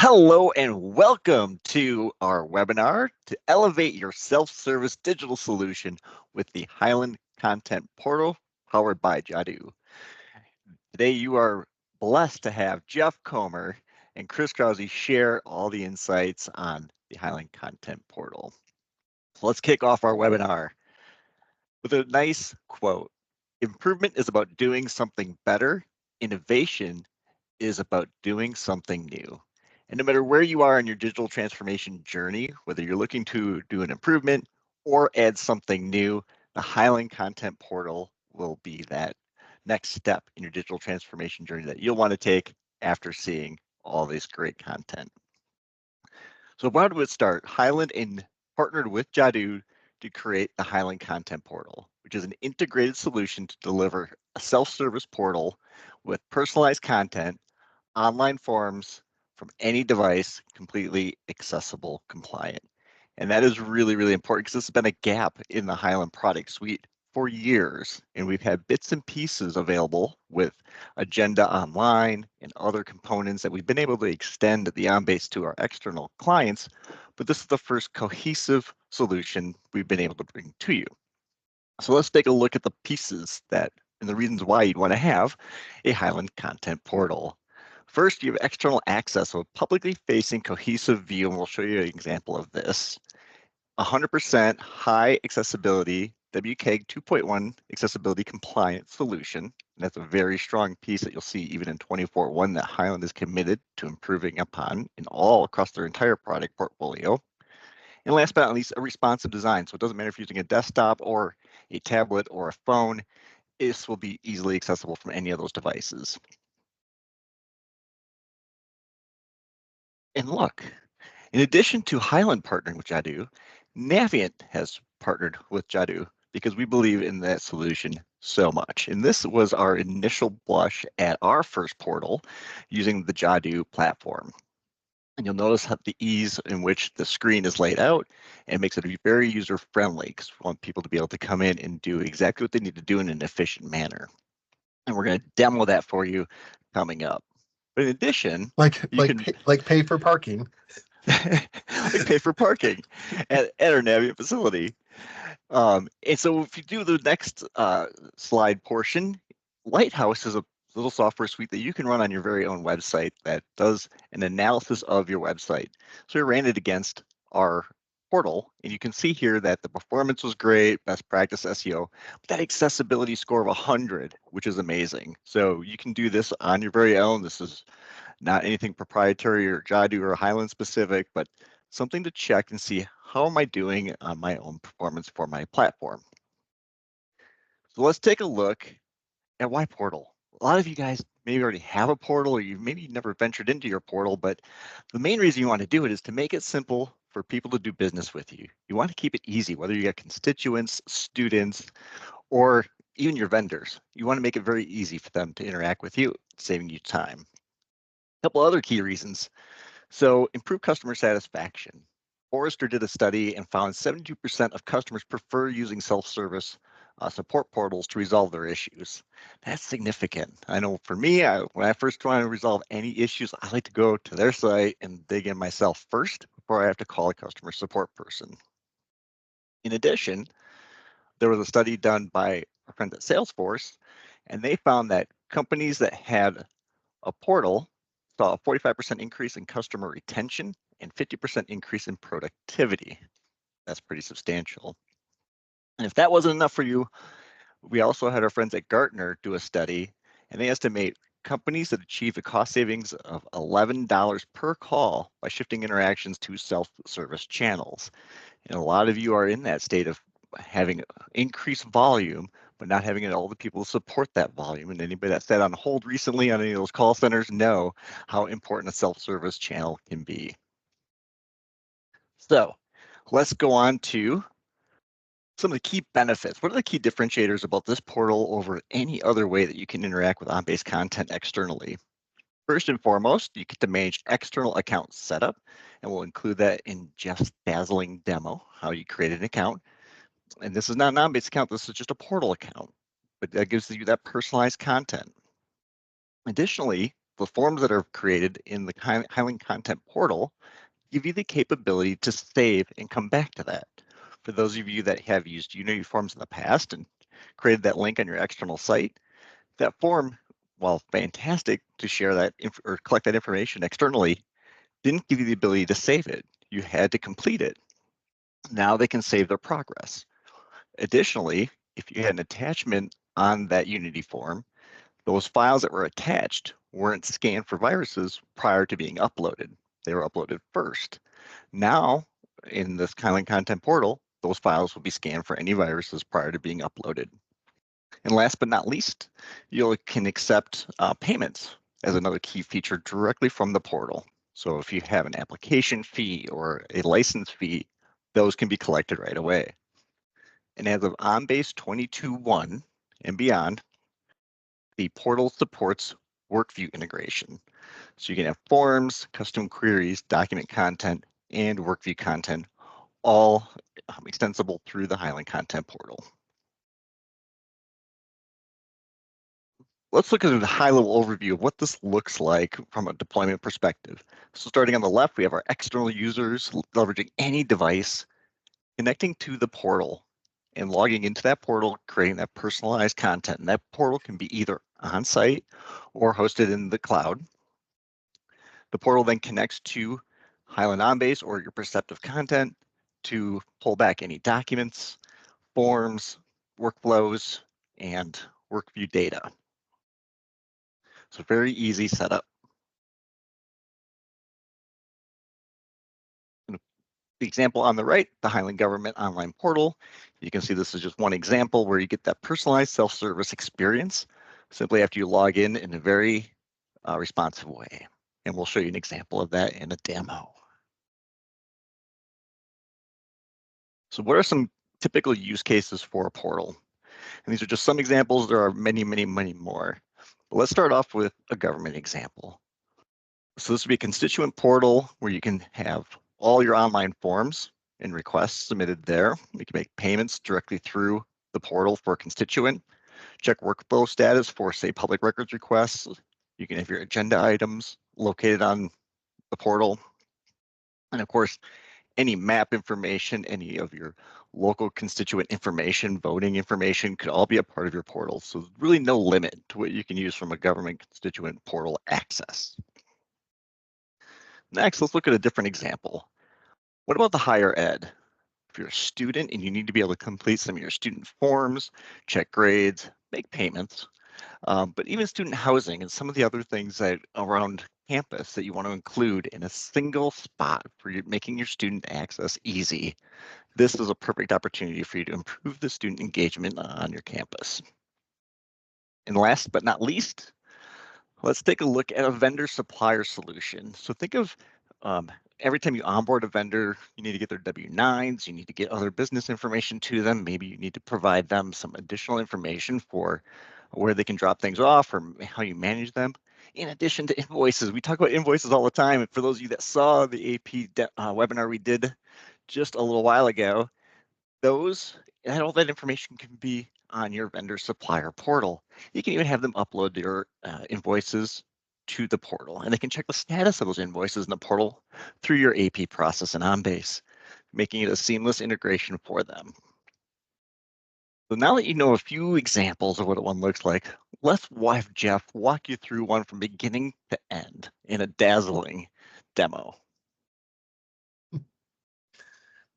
Hello and welcome to our webinar to elevate your self-service digital solution with the Hyland Content Portal powered by Jadu. Today you are blessed to have Jeff Comer and Krause share all the insights on the Hyland Content Portal. So let's kick off our webinar with a nice quote. Improvement is about doing something better. Innovation is about doing something new. And no matter where you are in your digital transformation journey, whether you're looking to do an improvement or add something new, the Hyland Content Portal will be that next step in your digital transformation journey that you'll want to take after seeing all this great content. So why do it start? Hyland partnered with Jadu to create the Hyland Content Portal, which is an integrated solution to deliver a self-service portal with personalized content, online forms from any device, completely accessible, compliant. And that is really, really important because this has been a gap in the Hyland product suite for years. And we've had bits and pieces available with Agenda Online and other components that we've been able to extend the OnBase to our external clients. But this is the first cohesive solution we've been able to bring to you. So let's take a look at the pieces that and the reasons why you'd want to have a Hyland Content Portal. First, you have external access, so a publicly facing cohesive view, and we'll show you an example of this. 100% high accessibility, WCAG 2.1 accessibility compliant solution. And that's a very strong piece that you'll see even in 24.1 that Hyland is committed to improving upon in all across their entire product portfolio. And last but not least, a responsive design. So it doesn't matter if you're using a desktop or a tablet or a phone, this will be easily accessible from any of those devices. And look, in addition to Hyland partnering with Jadu, Naviant has partnered with Jadu because we believe in that solution so much. And this was our initial blush at our first portal using the Jadu platform. And you'll notice the ease in which the screen is laid out and makes it very user-friendly because we want people to be able to come in and do exactly what they need to do in an efficient manner. And we're going to demo that for you coming up. But in addition, like pay for parking. Like pay for parking at our Naviant facility. And so if you do the next slide portion, Lighthouse is a little software suite that you can run on your very own website that does an analysis of your website. So we ran it against our portal, and you can see here that the performance was great, best practice SEO, but that accessibility score of 100, which is amazing. So you can do this on your very own. This is not anything proprietary or Jadu or Hyland specific, but something to check and see how am I doing on my own performance for my platform. So let's take a look at why portal. A lot of you guys maybe already have a portal or you maybe never ventured into your portal, but the main reason you want to do it is to make it simple for people to do business with you. You want to keep it easy, whether you got constituents, students, or even your vendors. You want to make it very easy for them to interact with you, saving you time. A couple other key reasons. So improve customer satisfaction. Forrester did a study and found 72% of customers prefer using self-service support portals to resolve their issues. That's significant. I know for me, when I first want to resolve any issues, I like to go to their site and dig in myself first before I have to call a customer support person. In addition, there was a study done by our friends at Salesforce, and they found that companies that had a portal saw a 45% increase in customer retention and 50% increase in productivity. That's pretty substantial. And if that wasn't enough for you, we also had our friends at Gartner do a study, and they estimate companies that achieve a cost savings of $11 per call by shifting interactions to self-service channels. And a lot of you are in that state of having increased volume, but not having all the people to support that volume. And anybody that sat on hold recently on any of those call centers know how important a self-service channel can be. So let's go on to some of the key benefits. What are the key differentiators about this portal over any other way that you can interact with OnBase content externally? First and foremost, you get to manage external account setup, and we'll include that in Jeff's dazzling demo, how you create an account. And this is not an OnBase account, this is just a portal account, but that gives you that personalized content. Additionally, the forms that are created in the Hyland Content Portal give you the capability to save and come back to that. For those of you that have used Unity forms in the past and created that link on your external site, that form, while fantastic to share that or collect that information externally, didn't give you the ability to save it. You had to complete it. Now they can save their progress. Additionally, if you had an attachment on that Unity form, those files that were attached weren't scanned for viruses prior to being uploaded. They were uploaded first. Now, in this Hyland Content Portal, those files will be scanned for any viruses prior to being uploaded. And last but not least, you can accept payments as another key feature directly from the portal. So if you have an application fee or a license fee, those can be collected right away. And as of OnBase 22.1 and beyond, the portal supports WorkView integration. So you can have forms, custom queries, document content, and WorkView content, all extensible through the Hyland Content Portal. Let's look at a high-level overview of what this looks like from a deployment perspective. So starting on the left, we have our external users leveraging any device, connecting to the portal and logging into that portal, creating that personalized content. And that portal can be either on-site or hosted in the cloud. The portal then connects to Hyland OnBase or your Perceptive content to pull back any documents, forms, workflows, and WorkView data. So very easy setup. The example on the right, the Hyland Government Online Portal. You can see this is just one example where you get that personalized self-service experience simply after you log in a very responsive way. And we'll show you an example of that in a demo. So what are some typical use cases for a portal? And these are just some examples. There are many, many, many more. But let's start off with a government example. So this would be a constituent portal where you can have all your online forms and requests submitted there. You can make payments directly through the portal for a constituent, check workflow status for, say, public records requests. You can have your agenda items located on the portal. And of course, any map information, any of your local constituent information, voting information could all be a part of your portal. So there's really no limit to what you can use from a government constituent portal access. Next, let's look at a different example. What about the higher ed? If you're a student and you need to be able to complete some of your student forms, check grades, make payments, but even student housing and some of the other things that around campus that you want to include in a single spot for making your student access easy, this is a perfect opportunity for you to improve the student engagement on your campus. And last but not least, let's take a look at a vendor supplier solution. So think of every time you onboard a vendor, you need to get their W-9s, you need to get other business information to them. Maybe you need to provide them some additional information for where they can drop things off or how you manage them. In addition to invoices, we talk about invoices all the time. And for those of you that saw the AP webinar we did just a little while ago, all that information can be on your vendor supplier portal. You can even have them upload their invoices to the portal, and they can check the status of those invoices in the portal through your AP process in OnBase, making it a seamless integration for them. So now that you know a few examples of what one looks like, let's have Jeff walk you through one from beginning to end in a dazzling demo.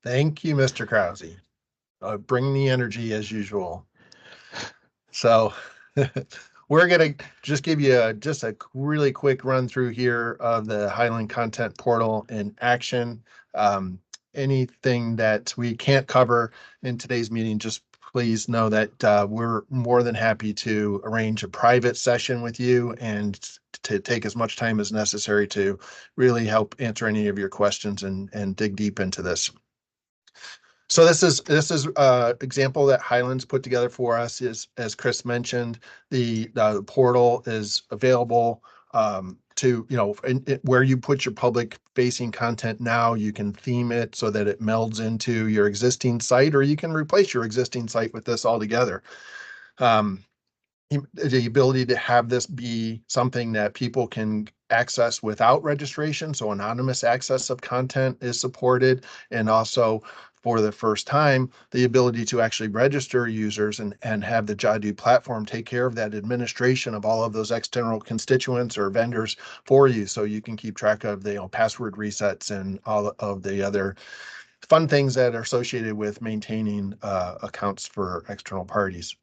Thank you, Mr. Krause. Bring the energy as usual. So we're going to just give you just a really quick run through here of the Hyland Content Portal in action. Anything that we can't cover in today's meeting, just please know that we're more than happy to arrange a private session with you and to take as much time as necessary to really help answer any of your questions and dig deep into this. So this is example that Hyland's put together for us. Is, as Chris mentioned, the portal is available to, where you put your public facing content now. You can theme it so that it melds into your existing site, or you can replace your existing site with this altogether. the ability to have this be something that people can access without registration. So anonymous access of content is supported. And also for the first time, the ability to actually register users and have the Jadu platform take care of that administration of all of those external constituents or vendors for you. So you can keep track of the password resets and all of the other fun things that are associated with maintaining accounts for external parties.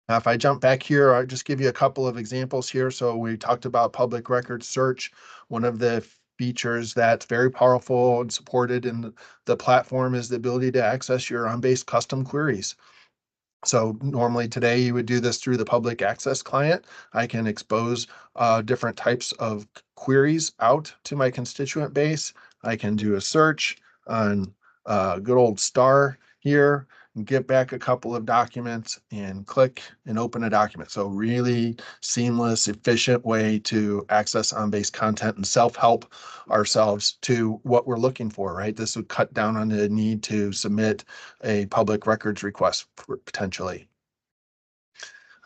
Now, if I jump back here, I'll just give you a couple of examples here. So we talked about public record search. One of the features that's very powerful and supported in the platform is the ability to access your OnBase custom queries. So normally today you would do this through the public access client. I can expose different types of queries out to my constituent base. I can do a search on good old star here and get back a couple of documents and click and open a document. So really seamless, efficient way to access OnBase content and self-help ourselves to what we're looking for, right? This would cut down on the need to submit a public records request potentially.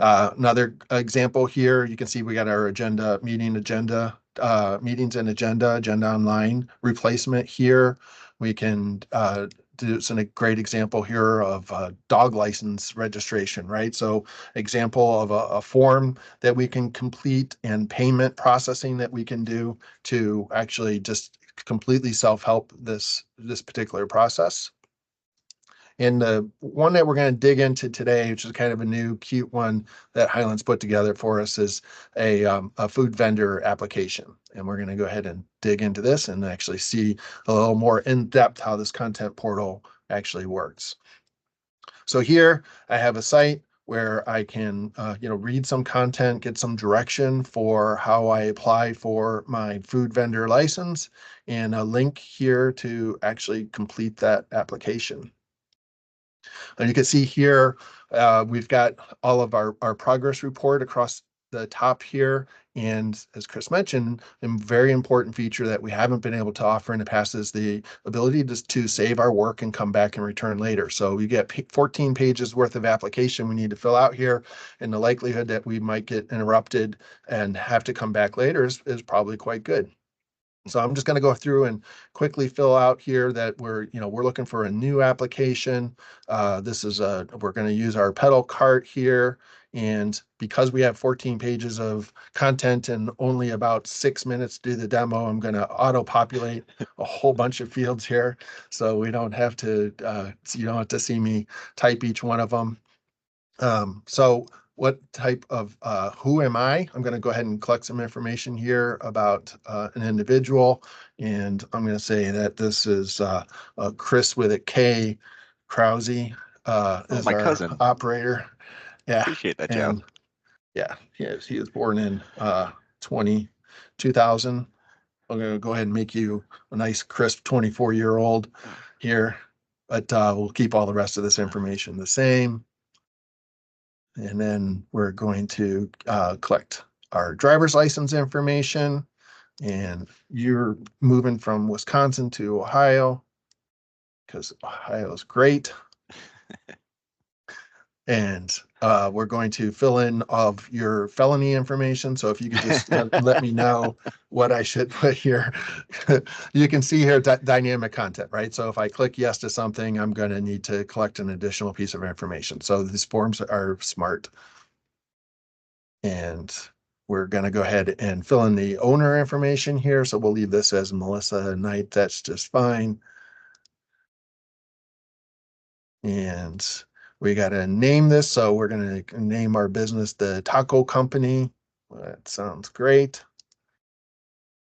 Another example here, you can see we got our agenda, meetings and agenda online replacement here. We can do a great example here of dog license registration, right? So example of a form that we can complete and payment processing that we can do to actually just completely self-help this particular process. And the one that we're going to dig into today, which is kind of a new, cute one that Hyland's put together for us, is a food vendor application. And we're going to go ahead and dig into this and actually see a little more in depth how this content portal actually works. So here I have a site where I can, read some content, get some direction for how I apply for my food vendor license, and a link here to actually complete that application. And you can see here, we've got all of our progress report across the top here. And as Chris mentioned, a very important feature that we haven't been able to offer in the past is the ability to save our work and come back and return later. So we get 14 pages worth of application we need to fill out here. And the likelihood that we might get interrupted and have to come back later is probably quite good. So I'm just going to go through and quickly fill out here that we're looking for a new application. We're going to use our pedal cart here. And because we have 14 pages of content and only about 6 minutes to do the demo, I'm going to auto-populate a whole bunch of fields here. So we don't have to, you don't have to see me type each one of them. So what type of who am I? I'm going to go ahead and collect some information here about an individual. And I'm going to say that this is Chris with a K. Krause is my our cousin. operator. Yeah. Appreciate that, Joe. And yeah, he was born in 2000. I'm going to go ahead and make you a nice crisp 24-year-old here, but we'll keep all the rest of this information the same. And then we're going to collect our driver's license information. And you're moving from Wisconsin to Ohio because Ohio is great. And we're going to fill in of your felony information. So if you could just let me know what I should put here. You can see here dynamic content, right? So if I click yes to something, I'm going to need to collect an additional piece of information. So these forms are smart. And we're going to go ahead and fill in the owner information here. So we'll leave this as Melissa Knight. That's just fine. And we got to name this. So we're going to name our business the Taco Company. That sounds great.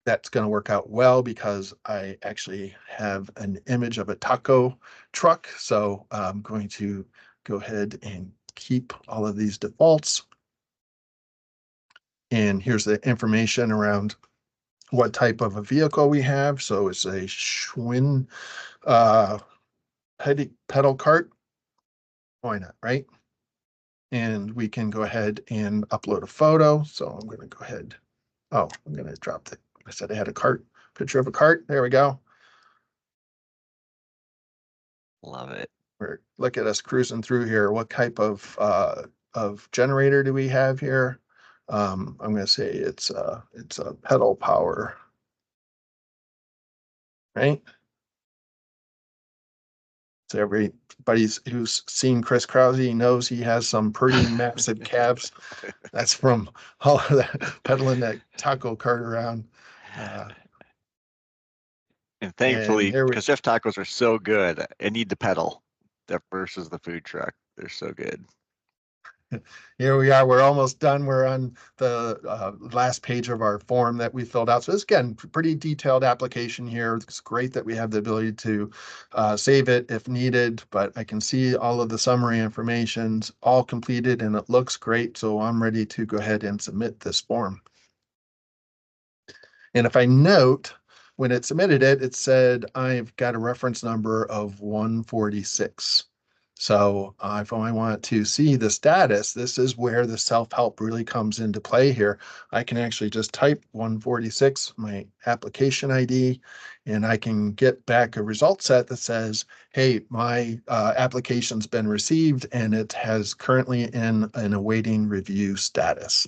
That's going to work out well because I actually have an image of a taco truck. So I'm going to go ahead and keep all of these defaults. And here's the information around what type of a vehicle we have. So it's a Schwinn pedal cart. Why not, right? And we can go ahead and upload a photo. So I'm going to go ahead. Oh, I'm going to drop the, I said I had a cart, picture of a cart. There we go. Love it. Look at us cruising through here. What type of of generator do we have here? I'm going to say it's a pedal power, right? So everybody who's seen Chris Krause knows he has some pretty massive calves. That's from all of that pedaling that taco cart around. And And thankfully, here we because chef tacos are so good, I need to pedal that versus the food truck. They're so good. Here we are. We're almost done. We're on the last page of our form that we filled out. So this, again, pretty detailed application here. It's great that we have the ability to save it if needed, but I can see all of the summary information's all completed and it looks great. So I'm ready to go ahead and submit this form. And if I note, when it submitted it, it said I've got a reference number of 146. So if I want to see the status, this is where the self-help really comes into play here. I can actually just type 146, my application ID, and I can get back a result set that says, hey, my application's been received and it has currently in an awaiting review status.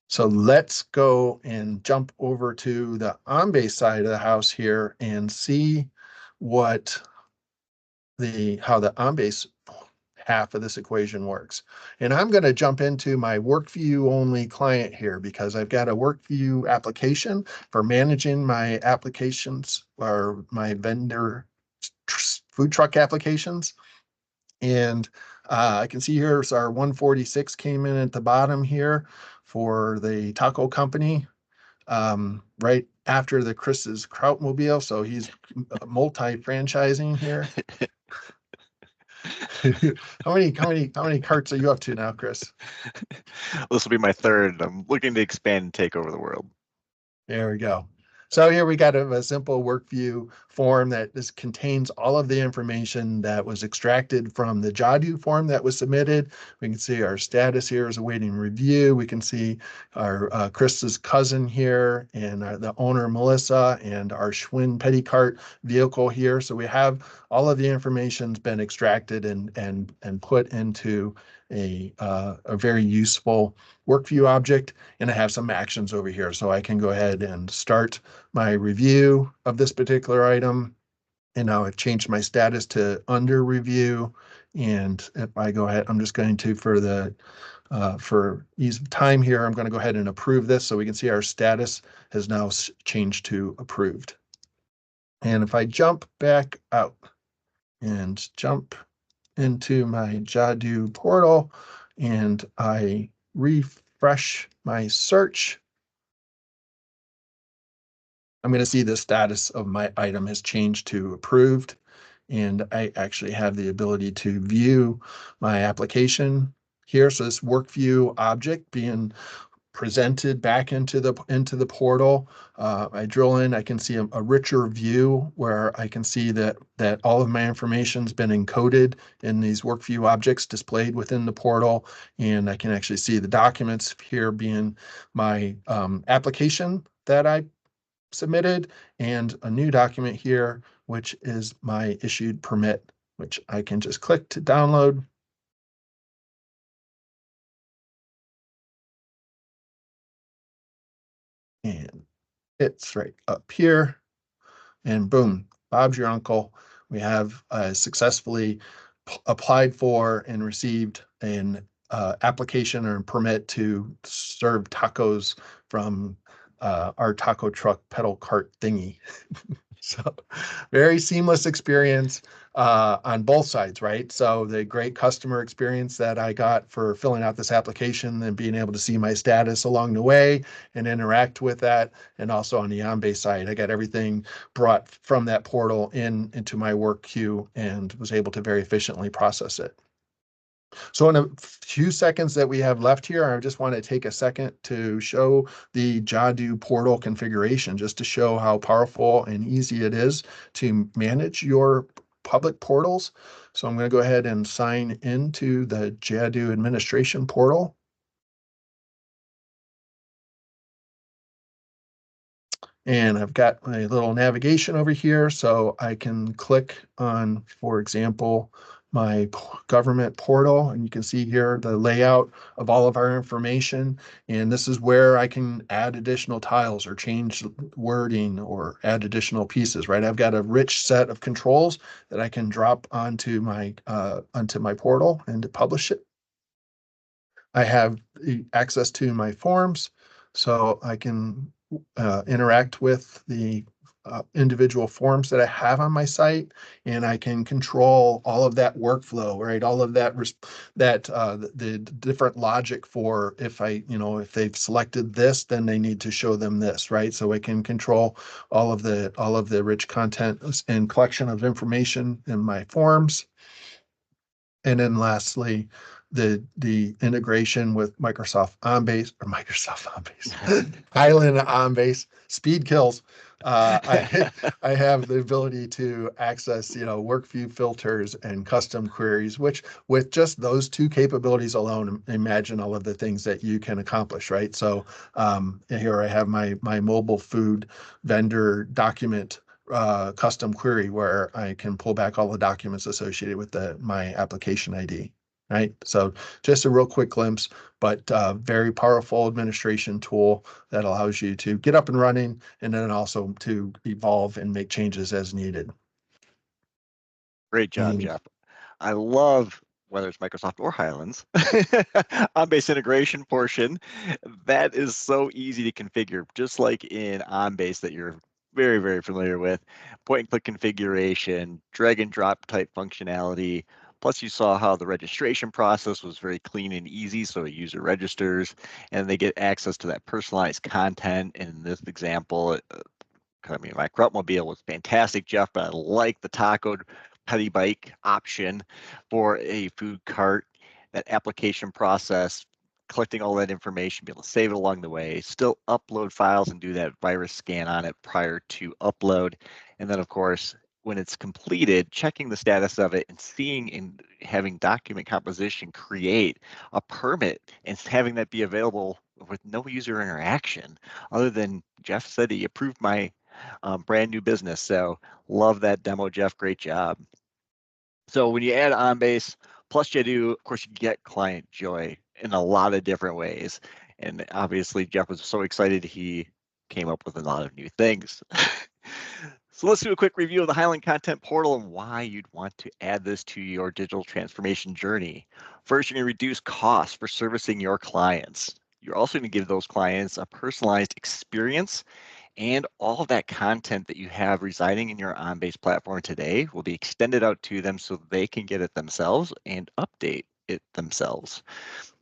So let's go and jump over to the OnBase side of the house here and see what how the OnBase half of this equation works. And I'm going to jump into my WorkView only client here because I've got a WorkView application for managing my applications or my vendor food truck applications. And I can see here's our 146 came in at the bottom here for the taco company, right after the Chris's Krautmobile. So he's multi-franchising here. how many carts are you up to now, Chris? This will be my third. I'm looking to expand and take over the world. There we go. So here we got a simple WorkView form that contains all of the information that was extracted from the Jadu form that was submitted. We can see our status here is awaiting review. We can see our Chris's cousin here and the owner Melissa and our Schwinn Pettycart vehicle here. So we have all of the information's been extracted and put into a very useful WorkView object. And I have some actions over here. So I can go ahead and start my review of this particular item. And now I've changed my status to under review. And if I go ahead, I'm just going to, for ease of time here, I'm going to go ahead and approve this so we can see our status has now changed to approved. And if I jump back out and jump into my Jadu portal and I refresh my search, I'm going to see the status of my item has changed to approved. And I actually have the ability to view my application here. So this WorkView object being presented back into the portal. I drill in, I can see a richer view where I can see that all of my information's been encoded in these WorkView objects displayed within the portal. And I can actually see the documents here being my application that I submitted and a new document here, which is my issued permit, which I can just click to download. And it's right up here. And boom, Bob's your uncle. We have successfully applied for and received an application or permit to serve tacos from our taco truck pedal cart thingy. So very seamless experience on both sides, right? So the great customer experience that I got for filling out this application and being able to see my status along the way and interact with that. And also on the OnBase side, I got everything brought from that portal into my work queue and was able to very efficiently process it. So in a few seconds that we have left here, I just want to take a second to show the Jadu portal configuration, just to show how powerful and easy it is to manage your public portals. So I'm going to go ahead and sign into the Jadu administration portal. And I've got my little navigation over here, so I can click on, for example, my government portal, and you can see here the layout of all of our information. And this is where I can add additional tiles or change wording or add additional pieces, right? I've got a rich set of controls that I can drop onto my portal and to publish it. I have access to my forms, so I can interact with the individual forms that I have on my site, and I can control all of that workflow, right? All of that the different logic for if if they've selected this, then they need to show them this, right? So I can control all of the rich content and collection of information in my forms. And then lastly, the integration with Microsoft OnBase, Hyland OnBase, speed kills. I have the ability to access, WorkView filters and custom queries, which with just those two capabilities alone, imagine all of the things that you can accomplish, right? So here I have my mobile food vendor document custom query where I can pull back all the documents associated with my application ID, right? So just a real quick glimpse, but very powerful administration tool that allows you to get up and running and then also to evolve and make changes as needed. Great job, Jeff. I love whether it's Microsoft or Highlands OnBase integration portion. That is so easy to configure, just like in OnBase that you're very, very familiar with. Point and click configuration, drag and drop type functionality. Plus, you saw how the registration process was very clean and easy. So a user registers and they get access to that personalized content. In this example, my Crupmobile was fantastic, Jeff, but I like the taco petty bike option for a food cart. That application process, collecting all that information, be able to save it along the way, still upload files and do that virus scan on it prior to upload. And then, of course, when it's completed, checking the status of it and seeing and having document composition create a permit and having that be available with no user interaction other than Jeff said he approved my brand new business. So love that demo, Jeff. Great job. So when you add OnBase plus Jadu, of course, you get client joy in a lot of different ways. And obviously, Jeff was so excited he came up with a lot of new things. So let's do a quick review of the Hyland Content Portal and why you'd want to add this to your digital transformation journey. First, you're going to reduce costs for servicing your clients. You're also going to give those clients a personalized experience, and all of that content that you have residing in your OnBase platform today will be extended out to them so they can get it themselves and update it themselves.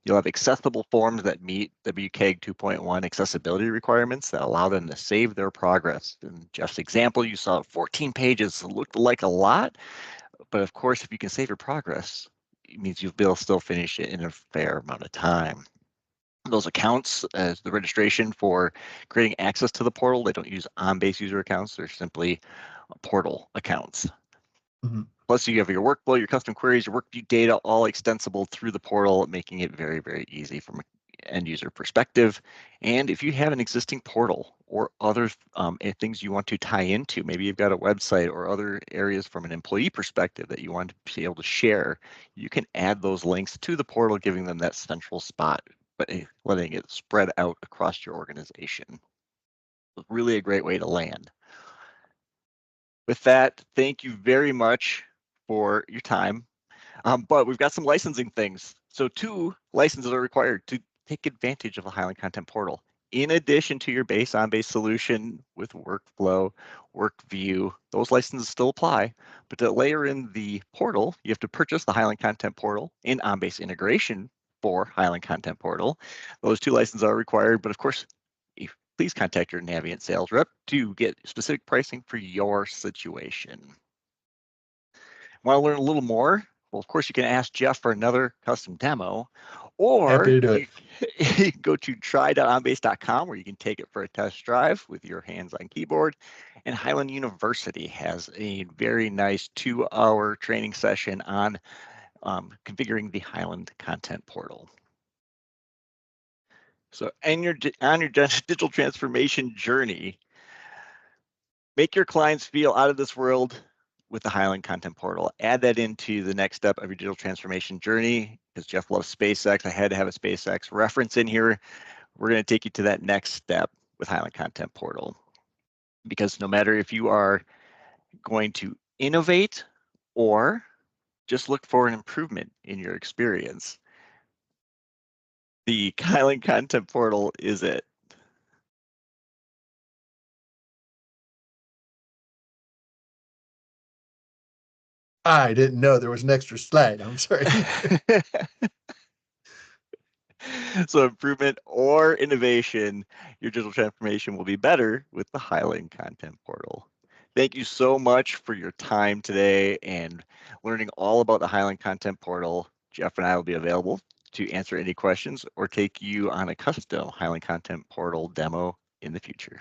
You'll have accessible forms that meet WCAG 2.1 accessibility requirements that allow them to save their progress. In Jeff's example, you saw 14 pages. It looked like a lot, but of course, if you can save your progress, it means you'll be able to still finish it in a fair amount of time. Those accounts as the registration for creating access to the portal, they don't use OnBase user accounts. They're simply portal accounts. Mm-hmm. Plus, you have your workflow, your custom queries, your WorkView data, all extensible through the portal, making it very, very easy from an end user perspective. And if you have an existing portal or other things you want to tie into, maybe you've got a website or other areas from an employee perspective that you want to be able to share, you can add those links to the portal, giving them that central spot, but letting it spread out across your organization. Really a great way to land. With that, thank you very much for your time. But we've got some licensing things. So 2 licenses are required to take advantage of the Hyland Content Portal. In addition to your base OnBase solution with workflow, WorkView, those licenses still apply. But to layer in the portal, you have to purchase the Hyland Content Portal and OnBase integration for Hyland Content Portal. Those 2 licenses are required, but of course, please contact your Naviant sales rep to get specific pricing for your situation. Want to learn a little more? Well, of course, you can ask Jeff for another custom demo, Happy or to do it. you can go to try.onbase.com where you can take it for a test drive with your hands-on keyboard. And Hyland University has a very nice 2-hour training session on configuring the Hyland Content Portal. So on your digital transformation journey, make your clients feel out of this world with the Hyland Content Portal. Add that into the next step of your digital transformation journey, because Jeff loves SpaceX. I had to have a SpaceX reference in here. We're going to take you to that next step with Hyland Content Portal, because no matter if you are going to innovate or just look for an improvement in your experience, the Hyland Content Portal is it. I didn't know there was an extra slide. I'm sorry. So improvement or innovation, your digital transformation will be better with the Hyland Content Portal. Thank you so much for your time today and learning all about the Hyland Content Portal. Jeff and I will be available to answer any questions or take you on a custom Hyland Content Portal demo in the future.